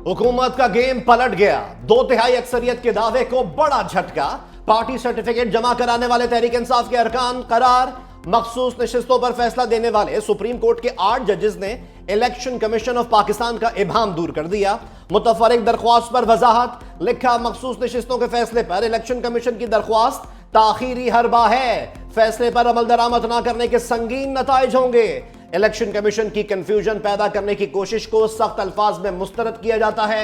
हुकूमत का गेम पलट गया। 2/3 अक्सरियत के दावे को बड़ा झटका। पार्टी सर्टिफिकेट जमा कराने वाले तहरीक इंसाफ के अरकान करार। मखसूस नशिस्तों पर फैसला देने वाले सुप्रीम कोर्ट के 8 जजेस ने इलेक्शन कमीशन ऑफ पाकिस्तान का इबाहम दूर कर दिया। मुतफरिक दरख्वास्त पर वजाहत। लिखा, मखसूस नशिस्तों के फैसले पर इलेक्शन कमीशन की दरख्वास्त ताखीरी हरबा है। फैसले पर अमल दरामद न करने के संगीन नताइज होंगे। इलेक्शन कमीशन की कंफ्यूजन पैदा करने की कोशिश को सख्त अल्फाज में मुस्तरद किया जाता है।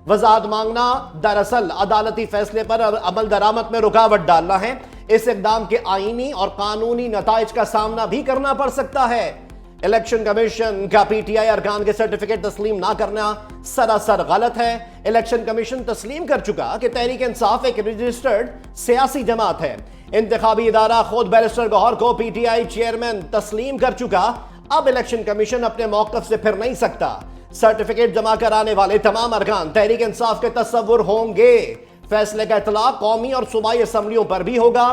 वजाहत मांगना दरअसल अदालती फैसले पर अमल दरामद में रुकावट डालना है। इस इकदाम के आईनी और कानूनी नताइज का सामना भी करना पड़ सकता है। इलेक्शन कमीशन का पीटीआई अरकान के सर्टिफिकेट तस्लीम ना करना सरासर गलत है। इलेक्शन कमीशन तस्लीम कर चुका कि तहरीक इंसाफ एक रजिस्टर्ड सियासी जमात है। इंतखाबी इदारा खुद बैरिस्टर गौहर को पीटीआई चेयरमैन तस्लीम कर चुका। अब इलेक्शन कमीशन अपने मौकफ से फिर नहीं सकता। सर्टिफिकेट जमा कराने वाले तमाम अरकान तहरीक इंसाफ के तस्वुर होंगे। फैसले का इतलाक कौमी और सूबाई असम्बलियों पर भी होगा।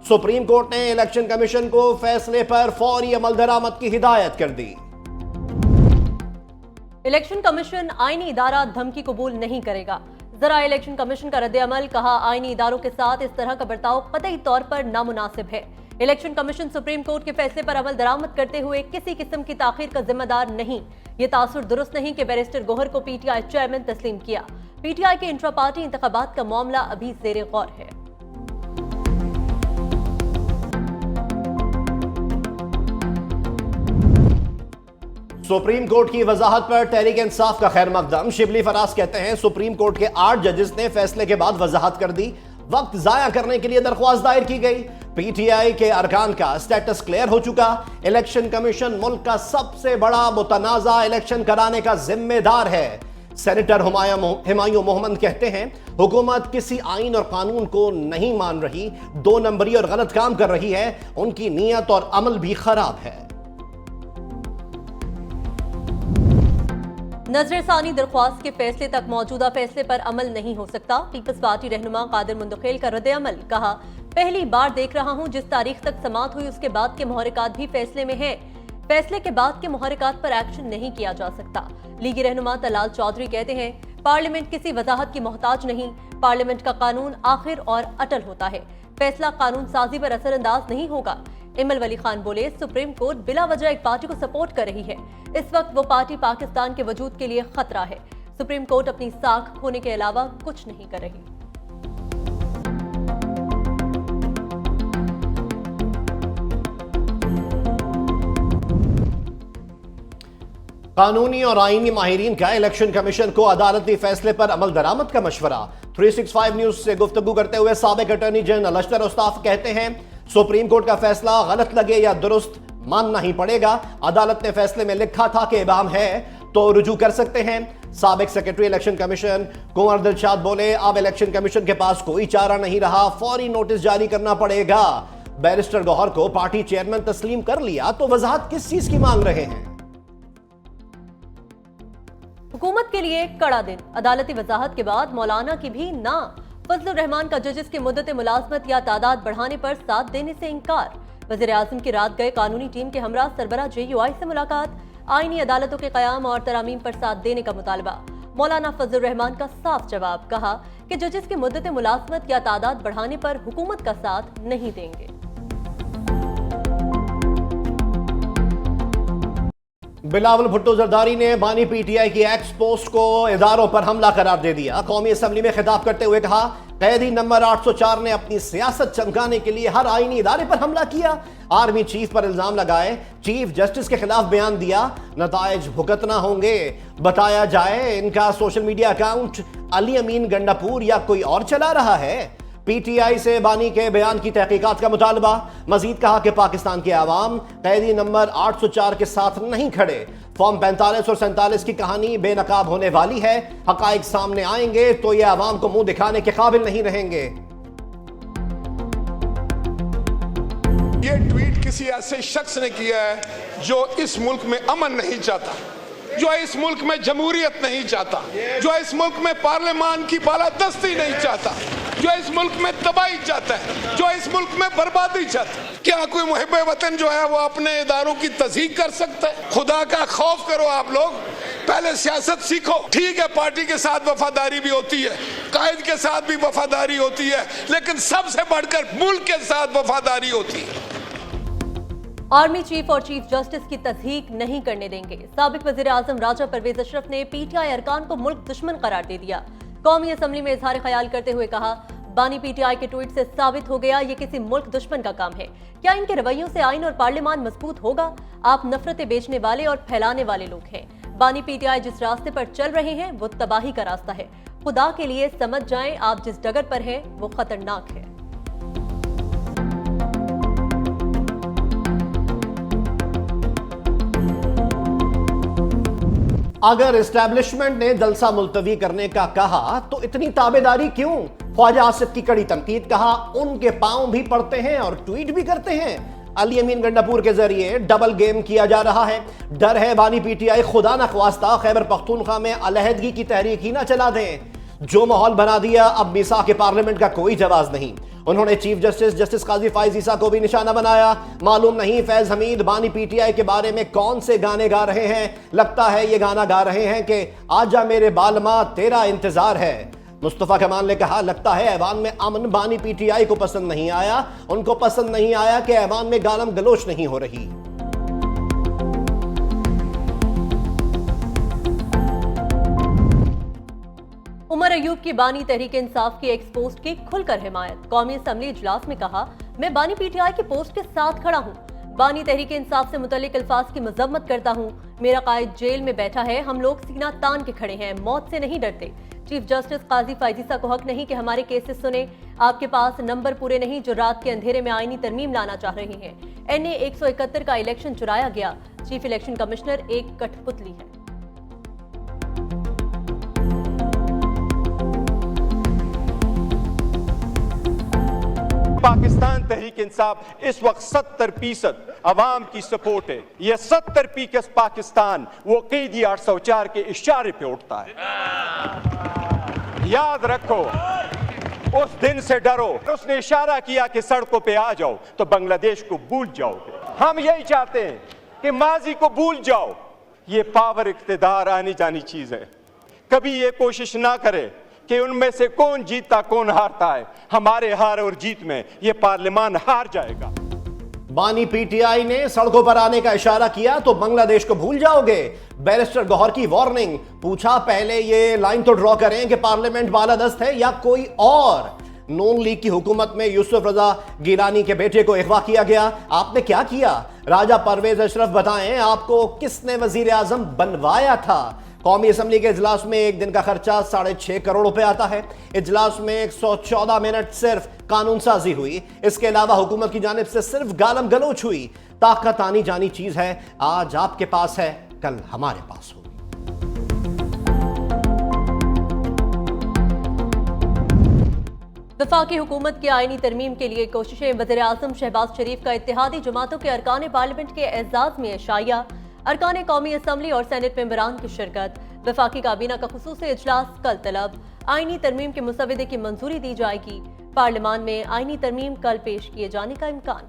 सुप्रीम कोर्ट ने इलेक्शन कमीशन को फैसले पर फौरी अमल दरामद की हिदायत कर दी। इलेक्शन कमीशन आईनी इदारा धमकी कबूल नहीं करेगा। जरा इलेक्शन कमीशन का रद्द-ए-अमल। कहा, आईनी इदारों के साथ इस तरह का बर्ताव कतई तौर पर नामुनासिब है। इलेक्शन कमीशन सुप्रीम कोर्ट के फैसले पर अमल दरामद करते हुए किसी किस्म की ताखीर का जिम्मेदार नहीं। ये तासुर दुरुस्त नहीं कि बैरिस्टर गोहर को पीटीआई चेयरमैन तस्लीम किया। पीटीआई के इंट्रा पार्टी इंतखाबात का मामला अभी ज़ेरे गौर है। सुप्रीम कोर्ट की वजाहत पर तहरीक इंसाफ का खैर मकदम। शिबली फराज कहते हैं, सुप्रीम कोर्ट के 8 जजेस ने फैसले के बाद वजाहत कर दी। वक्त जाया करने के लिए दरख्वास्त दायर की गई। पीटीआई के अरकान का स्टेटस क्लियर हो चुका। इलेक्शन कमीशन मुल्क का सबसे बड़ा मुतनाज़ा इलेक्शन कराने का जिम्मेदार है। सेनेटर हुमायूं मोहम्मद कहते हैं, हुकूमत किसी आइन और कानून को नहीं मान रही, 2 नंबरी और गलत काम कर रही है। उनकी नीयत और अमल भी खराब है। नजरसानी दरख्वास्त के फैसले तक मौजूदा फैसले पर अमल नहीं हो सकता। पीपल्स पार्टी रहनुमा कादिर मुंदखेल का रद्द-ए-अमल। कहा, पहली बार देख रहा हूं जिस तारीख तक समाअत हुई उसके बाद के मुहर्रिकात भी फैसले में हैं। फैसले के बाद के मुहर्रिकात पर एक्शन नहीं किया जा सकता। लीगी रहनुमा तलाल चौधरी कहते हैं, पार्लियामेंट किसी वजाहत की मोहताज नहीं। पार्लियामेंट का कानून आखिर और अटल होता है। फैसला कानून साजी पर असरअंदाज नहीं होगा। इमल वली खान बोले, सुप्रीम कोर्ट बिला वजह एक पार्टी को सपोर्ट कर रही है। इस वक्त वो पार्टी पाकिस्तान के वजूद के लिए खतरा है। सुप्रीम कोर्ट अपनी साख खोने के अलावा कुछ नहीं कर रही। कानूनी और आईनी माहिरीन का इलेक्शन कमीशन को अदालती फैसले पर अमल दरामद का मशवरा। 365 न्यूज से गुफ्तगू करते हुए साबिक अटॉर्नी जनरल अशतर उस्ताफ कहते हैं, सुप्रीम कोर्ट का फैसला गलत लगे या दुरुस्त मानना ही पड़ेगा। अदालत ने फैसले में लिखा था कि इबाम है तो रुजू कर सकते हैं। साबिक सेक्रेटरी इलेक्शन कमीशन कुंवर दिलशाद बोले, अब इलेक्शन कमीशन के पास कोई चारा नहीं रहा, फौरी नोटिस जारी करना पड़ेगा। बैरिस्टर गौहर को पार्टी चेयरमैन तस्लीम कर लिया तो वजाहत किस चीज की मांग रहे हैं? हुकूमत के लिए कड़ा दिन। अदालती वजाहत के बाद मौलाना की भी ना। फजलुर रहमान का जजेस की मुद्दत मुलाजमत या तादाद बढ़ाने पर साथ देने से इनकार। वज़ीर आज़म की रात गए कानूनी टीम के हमरा सरबराह JUI से मुलाकात। आईनी अदालतों के क़याम और तरामीम पर साथ देने का मुतालबा। मौलाना फजलुर रहमान का साफ जवाब। कहा कि जजेस की मुद्दत मुलाजमत या तादाद बढ़ाने पर हुकूमत का साथ नहीं देंगे। बिलावल भुट्टो जरदारी ने बानी पीटीआई की एक्स पोस्ट को इदारों पर हमला करार दे दिया। कौमी असम्बली में खिताब करते हुए कहा, कैदी नंबर 804 ने अपनी सियासत चमकाने के लिए हर आईनी इदारे पर हमला किया। आर्मी चीफ पर इल्जाम लगाए, चीफ जस्टिस के खिलाफ बयान दिया। नताइज भुगतना होंगे। बताया जाए इनका सोशल मीडिया अकाउंट अली अमीन गंडापुर या कोई और चला रहा है। पीटीआई से बानी के बयान की तहकीकात का मुतालबा। मजीद कहा कि पाकिस्तान के आवाम कैदी नंबर 804 के साथ नहीं खड़े। फॉर्म 45 और 47 की कहानी बेनकाब होने वाली है। हकाइक सामने आएंगे तो ये आवाम को मुंह दिखाने के काबिल नहीं रहेंगे। ये ट्वीट किसी ऐसे शख्स ने किया है जो इस मुल्क में अमन नहीं चाहता, जो इस मुल्क में जमहूरियत नहीं चाहता, जो इस मुल्क में पार्लियामान की बालादस्ती नहीं चाहता, जो इस मुल्क में तबाही चाहता है, जो इस मुल्क में बर्बादी चाहता है। क्या कोई मुहिब वतन जो है वो अपने इदारों की तज़हीक कर सकता है? खुदा का खौफ करो आप लोग। पहले सियासत सीखो। ठीक है, पार्टी के साथ वफादारी भी होती है, कायद के साथ भी वफादारी होती है, लेकिन सबसे बढ़कर मुल्क के साथ वफादारी होती है। आर्मी चीफ और चीफ जस्टिस की तस्दीक नहीं करने देंगे। साबिक वजीर आजम राजा परवेज अशरफ ने पीटीआई अरकान को मुल्क दुश्मन करार दे दिया। कौमी असम्बली में इजहार ख्याल करते हुए कहा, बानी पीटीआई के ट्वीट से साबित हो गया ये किसी मुल्क दुश्मन का काम है। क्या इनके रवैयों से आइन और पार्लियामान मजबूत होगा? आप नफरतें बेचने वाले और फैलाने वाले लोग हैं। बानी पीटीआई जिस रास्ते पर चल रहे हैं वो तबाही का रास्ता है। खुदा के लिए समझ जाएं, आप जिस डगर पर हैं वो खतरनाक है। अगर एस्टैब्लिशमेंट ने जलसा मुलतवी करने का कहा तो इतनी ताबेदारी क्यों? ख्वाजा आसिफ की कड़ी तनकीद, कहा उनके पांव भी पड़ते हैं और ट्वीट भी करते हैं। अली अमीन गंडापुर के जरिए डबल गेम किया जा रहा है। डर है बानी पीटीआई खुदा न ख्वास्ता खैबर पख्तूनख्वा में अलहदगी की तहरीक ही ना चला दें। जो माहौल बना दिया, अब मिसा के पार्लियामेंट का कोई जवाब नहीं। उन्होंने चीफ जस्टिस काजी फाइज ईसा को भी निशाना बनाया। मालूम नहीं फैज हमीद बानी पीटीआई के बारे में कौन से गाने गा रहे हैं। लगता है ये गाना गा रहे हैं कि आजा मेरे बालमा तेरा इंतजार है। मुस्तफा कमाल ने कहा, लगता है ऐवान में अमन बानी पीटीआई को पसंद नहीं आया। उनको पसंद नहीं आया कि ऐवान में गालम गलोच नहीं हो रही। उमर अयूब की बानी तहरीक इंसाफ की एक्स पोस्ट की खुलकर हिमायत। कौमी असम्बली इजलास में कहा, मैं बानी पीटीआई की पोस्ट के साथ खड़ा हूँ। बानी तहरीक इंसाफ से मुतल्लिक अल्फाज की मजम्मत करता हूँ। मेरा कायद जेल में बैठा है, हम लोग सीना तान के खड़े हैं, मौत से नहीं डरते। चीफ जस्टिस काजी फाइजीसा को हक नहीं कि हमारे केसेस सुने। आपके पास नंबर पूरे नहीं जो रात के अंधेरे में आईनी तरमीम लाना चाह रहे हैं। NA 171 का इलेक्शन चुराया गया। चीफ इलेक्शन कमिश्नर एक कठपुतली है। पाकिस्तान तहरीक इंसाफ इस वक्त 70% अवाम की सपोर्ट है। ये 70% पाकिस्तान वो कैदी 804 के इशारे पे उठता है। याद रखो, उस दिन से डरो। उसने इशारा किया कि सड़कों पे आ जाओ तो बांग्लादेश को भूल जाओगे। हम यही चाहते हैं कि माजी को भूल जाओ। ये पावर इख्तिदार आनी जानी चीज है। कभी ये कोशिश ना करे कि उनमें से कौन जीतता कौन हारता है। हमारे हार और जीत में ये पार्लियामान हार जाएगा। बानी पीटीआई ने सड़कों पर आने का इशारा किया तो बांग्लादेश को भूल जाओगे। बैरिस्टर गौहर की वार्निंग, पूछा पहले ये लाइन तो ड्रॉ करें कि पार्लियामेंट बालादस्त है या कोई और। नून लीग की हुकूमत में यूसुफ रजा गिलानी के बेटे को अगवा किया गया। आपने क्या किया? राजा परवेज अशरफ बताएं, आपको किसने वजीर आजम बनवाया था? कौमी असम्बली के इजलास में एक दिन का खर्चा 6.5 करोड़ रुपए आता है। इजलास में 114 मिनट सिर्फ कानून साजी हुई। इसके अलावा हुकूमत की जानिब से सिर्फ गालम गलोच हुई। ताकत आनी जानी चीज है, आज आपके पास है, कल हमारे पास होगी। वफाकी हुकूमत की आईनी तरमीम के लिए कोशिशें। वज़ीर आज़म शहबाज शरीफ का इत्तेहादी जमातों के अरकान पार्लियामेंट के एजाज में शाया। अरकान कौमी असम्बली और सेनेट मेंबरान की शिरकत। वफाकी काबीना का खुसूसी इजलास कल तलब। आईनी तरमीम के मुसवदे की मंजूरी दी जाएगी। पार्लियामान में आईनी तरमीम कल पेश किए जाने का इम्कान।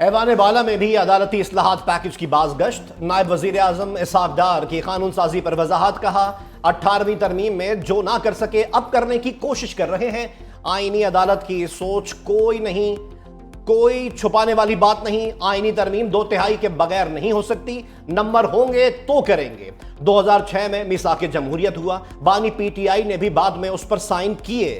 ऐवान बाला में भी अदालती इस्लाहात पैकेज की बाज़गश्त। नायब वजीर आजम इसहाक डार की कानून साजी पर वजाहत, कहा 18वीं तरमीम में जो ना कर सके अब करने की कोशिश कर रहे हैं। आईनी अदालत की सोच कोई नहीं, कोई छुपाने वाली बात नहीं। आईनी तरमीम 2/3 के बगैर नहीं हो सकती। नंबर होंगे तो करेंगे। 2006 में मिसाक जमहूरियत हुआ। बानी पीटीआई ने भी बाद में उस पर साइन किए।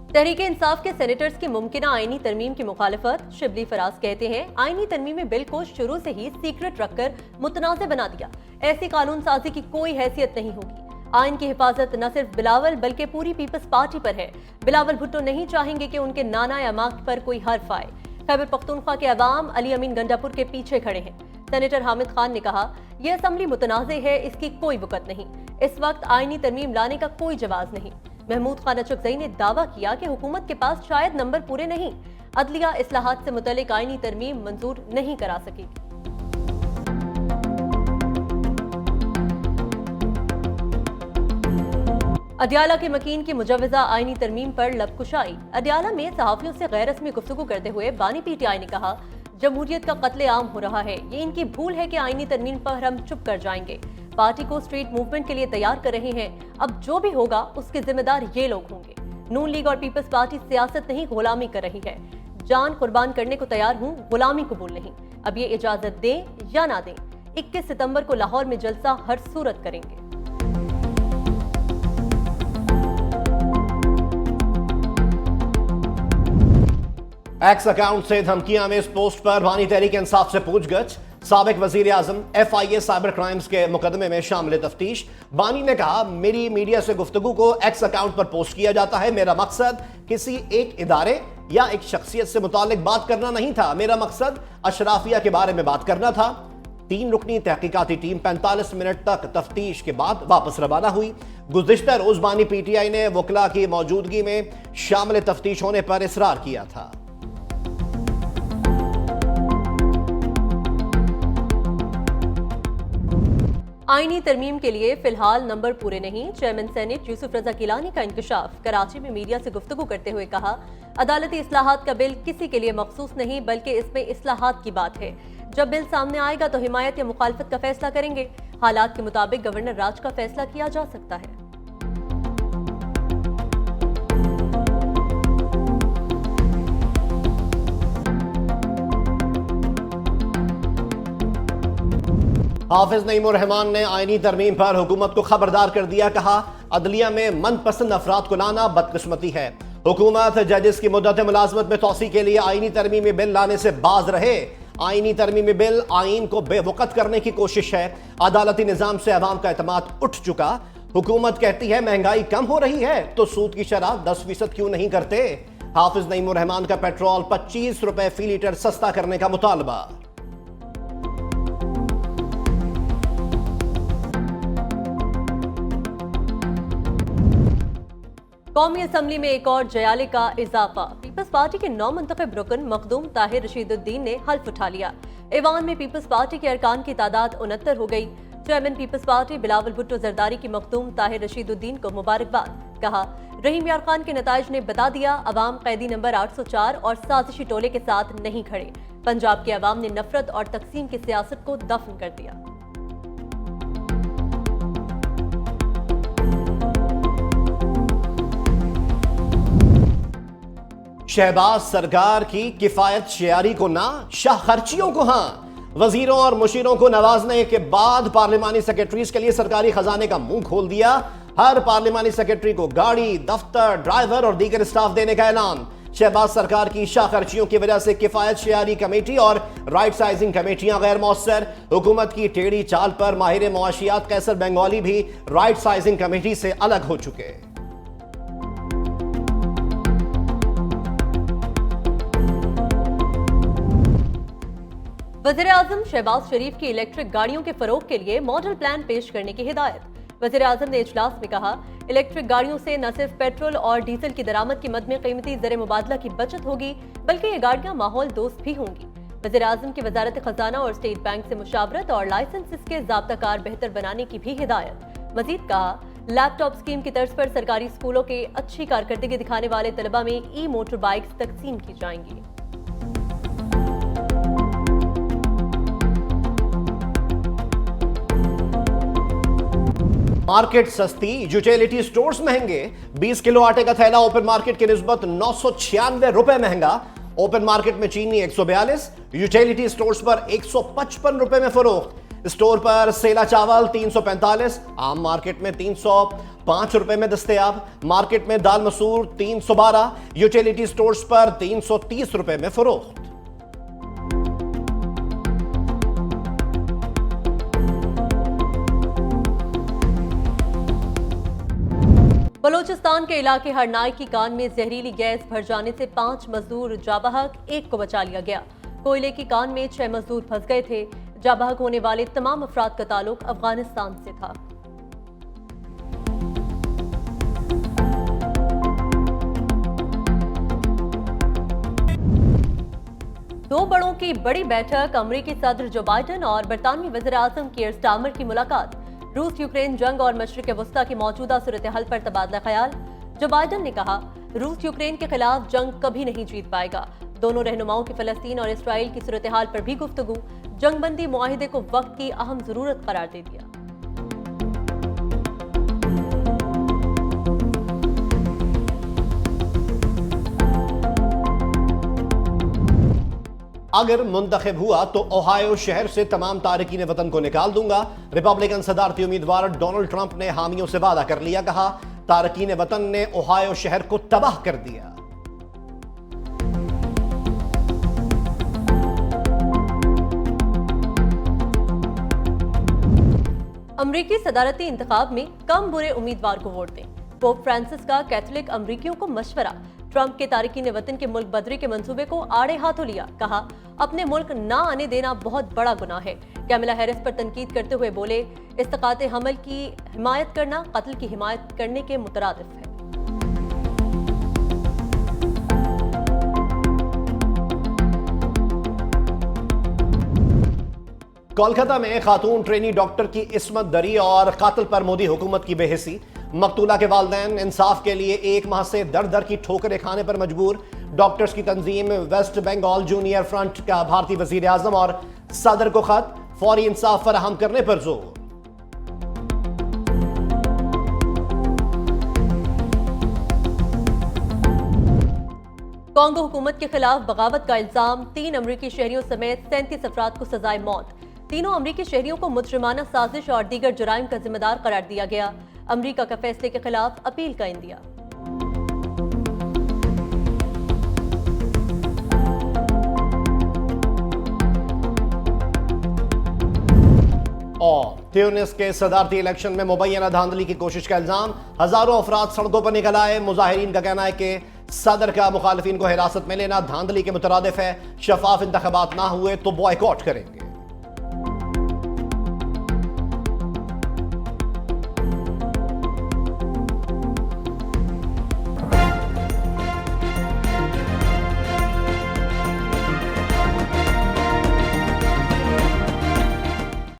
तहरीक इंसाफ के सेनेटर्स की मुमकिना आईनी तरमीम की मुखालफत। शिबली फराज कहते हैं, आईनी तरमीमी बिल को शुरू से ही सीक्रेट रखकर मुतनाज़ बना दिया। ऐसी कानून साजी की कोई हैसियत नहीं होगी। आइन की हिफाजत न सिर्फ बिलावल बल्कि पूरी पीपल्स पार्टी पर है। बिलावल भुट्टो नहीं चाहेंगे कि उनके नाना या माँ पर कोई हर्फ आए। खैबर पख्तूनख्वा के अवाम अली अमीन गंडापुर के पीछे खड़े हैं। सेनेटर हामिद खान ने कहा, यह असम्बली मुतनाज़ है, इसकी कोई वक़्त नहीं। इस वक्त आईनी तरमीम लाने का कोई जवाब नहीं। महमूद खान अचकज़ई ने दावा किया कि हुकूमत के पास शायद नंबर पूरे नहीं। अदलिया इस्लाहात से मुतल्लिक आईनी तरमीम मंजूर नहीं करा सकेगी। अदियाला के मकीन की मुजव्वजा आईनी तरमीम पर लबकुशाई। अदियाला में सहाफियों से गैर रस्मी गुफ्तगू करते हुए बानी पीटीआई ने कहा, जमहूरियत का कत्लेआम हो रहा है, ये इनकी भूल है कि आईनी तरमीम पर हम चुप कर जाएंगे। पार्टी को स्ट्रीट मूवमेंट के लिए तैयार कर रहे हैं, अब जो भी होगा उसके जिम्मेदार ये लोग होंगे। नून लीग और पीपल्स पार्टी सियासत नहीं गुलामी कर रही है, जान कुर्बान करने को तैयार हूँ, गुलामी कबूल नहीं। अब ये इजाजत दें या ना दें, 21 सितंबर को लाहौर में जलसा हर सूरत करेंगे। एक्स अकाउंट से धमकियां में इस पोस्ट पर बानी तहरीक इंसाफ से पूछगछ। साबिक वजीर आजम FIA साइबर क्राइम्स के मुकदमे में शामिल तफ्तीश। बानी ने कहा, मेरी मीडिया से गुफ्तगू को एक्स अकाउंट पर पोस्ट किया जाता है। मेरा मकसद किसी एक इदारे या एक शख्सियत से मुतालिक बात करना नहीं था, मेरा मकसद अशराफिया के बारे में बात करना था। 3 रुकनी तहकीकाती टीम 45 मिनट तक तफ्तीश के बाद वापस रवाना हुई। गुज़िश्ता रोज बानी PTI ने वकला की मौजूदगी में शामिल तफ्तीश होने पर इसरार किया था। आईनी तरमीम के लिए फिलहाल नंबर पूरे नहीं। चेयरमैन सेनेट यूसुफ रजा गिलानी का इंकशाफ। कराची में मीडिया से गुफ्तगू करते हुए कहा, अदालती इस्लाहात का बिल किसी के लिए मखसूस नहीं, बल्कि इसमें इस्लाहात की बात है। जब बिल सामने आएगा तो हिमायत या मुखालफत का फैसला करेंगे। हालात के मुताबिक गवर्नर राज का फैसला किया जा सकता है। हाफिज नईमुर-रहमान ने आईनी तरमीम पर हुकूमत को खबरदार कर दिया। कहा, अदलिया में मनपसंद अफराद को लाना बदकिस्मती है। हुकूमत जजेस की मुद्दत मुलाजमत में तोसी के लिए आईनी तरमीमी बिल लाने से बाज रहे। आईनी तरमीमी बिल आईन को बेवकत करने की कोशिश है। अदालती निजाम से अवाम का एतमाद उठ चुका। हुकूमत कहती है महंगाई कम हो रही है तो सूद की शरह 10% क्यों नहीं करते। हाफिज नईमुर-रहमान का पेट्रोल 25 रुपए फी लीटर सस्ता करने का मुतालबा। कौमी असम्बली में एक और जयाले का इजाफा। पीपल्स पार्टी के 9 मुंतखब रुकन मखदूम ताहिर रशीदुद्दीन ने हल्फ उठा लिया। ऐवान में पीपल्स पार्टी के अरकान की तादाद 69 हो गई। चेयरमैन पीपल्स पार्टी बिलावल भुट्टो जरदारी की मखदूम ताहिर रशीदुद्दीन को मुबारकबाद। कहा, रहीम यार खान के नताइज ने बता दिया, अवाम कैदी नंबर 804 और साजिशी टोले के साथ नहीं खड़े। पंजाब के अवाम ने नफरत और तकसीम की सियासत को दफन कर दिया। शहबाज सरकार की किफायत शेयारी को ना, शाह खर्चियों को हाँ। वजीरों और मुशीरों को नवाजने के बाद पार्लिमानी सेक्रेटरीज के लिए सरकारी खजाने का मुंह खोल दिया। हर पार्लिमानी सेक्रेटरी को गाड़ी, दफ्तर, ड्राइवर और दीगर स्टाफ देने का ऐलान। शहबाज सरकार की शाह खर्चियों की वजह से किफायत शेयारी कमेटी और राइट साइजिंग कमेटियां गैर मौसर। हुकूमत की टेढ़ी चाल पर माहिर मुआशियात कैसर बंगाली भी राइट साइजिंग कमेटी से अलग हो चुके। वज़ीर आज़म शहबाज शरीफ की इलेक्ट्रिक गाड़ियों के फरोग के लिए मॉडल प्लान पेश करने की हिदायत। वज़ीर आज़म ने इजलास में कहा, इलेक्ट्रिक गाड़ियों से न सिर्फ पेट्रोल और डीजल की दरामद की मद में कीमती ज़र मुबादला की बचत होगी, बल्कि ये गाड़ियां माहौल दोस्त भी होंगी। वज़ीर आज़म की वजारत खजाना और स्टेट बैंक से मुशावरत और लाइसेंस के ज़ाब्ताकार बेहतर बनाने की भी हिदायत। मजीद कहा, लैपटॉप स्कीम की तर्ज पर सरकारी स्कूलों के अच्छी कारकर्दगी दिखाने वाले तलबा में ई मोटर बाइक्स तकसीम की जाएंगी। मार्केट सस्ती, यूटिलिटी स्टोर्स महंगे। 20 किलो आटे का थैला ओपन मार्केट की निस्बत 996 रुपए महंगा। ओपन मार्केट में चीनी 142, यूटिलिटी स्टोर्स पर 155 रुपए में फरोख्त। स्टोर पर सेला चावल 345, आम मार्केट में 305 रुपए में दस्तयाब। मार्केट में दाल मसूर 312, यूटिलिटी स्टोर्स पर 330 रुपए में फरोख्त। बलोचिस्तान के इलाके हरनाई की कान में जहरीली गैस भर जाने से 5 मजदूर जाबहक, 1 को बचा लिया गया। कोयले की कान में 6 मजदूर फंस गए थे। जाबहक होने वाले तमाम अफराद का ताल्लुक अफगानिस्तान से था। दो बड़ों की बड़ी बैठक, अमरीकी सदर जो बाइडन और बरतानवी वज़ीर आज़म कीयर स्टारमर की मुलाकात। रूस यूक्रेन जंग और मशरिक वस्ता की मौजूदा सूरत हाल पर तबादला ख्याल। जो बाइडन ने कहा, रूस यूक्रेन के खिलाफ जंग कभी नहीं जीत पाएगा। दोनों रहनुमाओं की फलस्तीन और इसराइल की सूरत हाल पर भी गुफ्तगू। जंगबंदी मुआहिदे को वक्त की अहम जरूरत करार दे दिया। अगर मुंतखब हुआ तो ओहायो शहर से तमाम तारकीन वतन को निकाल दूंगा। रिपब्लिकन सदारती उम्मीदवार डोनाल्ड ट्रंप ने हामियों से वादा कर लिया। कहा, तारकीन वतन ने ओहायो शहर को तबाह कर दिया। अमरीकी सदारती इंतखाब में कम बुरे उम्मीदवार को वोट दें। पोप फ्रांसिस का कैथोलिक अमरीकियों को मशवरा। ट्रंप के तारकीन वतन के मुल्क बदरी के मंसूबे को आड़े हाथों लिया। कहा, अपने मुल्क ना आने देना बहुत बड़ा गुनाह है। कैमला हैरिस पर तनकीद करते हुए बोले, इस्तिकाते हमल की हिमायत करना कत्ल की हिमायत करने के मुतरादिफ है। कोलकाता में खातून ट्रेनी डॉक्टर की इस्मत दरी और कातिल पर मोदी हुकूमत की बेहिसी। मकतूला के वालिदैन इंसाफ के लिए 1 माह से दर दर की ठोकरें खाने पर मजबूर। डॉक्टर्स की तंजीम वेस्ट बंगाल जूनियर फ्रंट का भारतीय वजीर आजम और सदर को खत, फौरी इंसाफ फराहम करने पर जोर। कांगो हुकूमत के खिलाफ बगावत का इल्जाम। 3 अमरीकी शहरियों समेत 37 अफराद को सजाए मौत। तीनों अमरीकी शहरियों को मुजरिमाना साजिश और दीगर जुराइम का जिम्मेदार करार दिया गया। अमरीका का फैसले के खिलाफ अपील का इंदिया। और ट्यूनिस के सदारती इलेक्शन में मुबैना धांधली की कोशिश का इल्जाम। हजारों अफराद सड़कों पर निकल आए। मुजाहिरीन का कहना है कि सदर का मुखालिफिन को हिरासत में लेना धांधली के मुतरादिफ है। शफाफ इंतखाबात ना हुए तो बॉयकॉट करेंगे।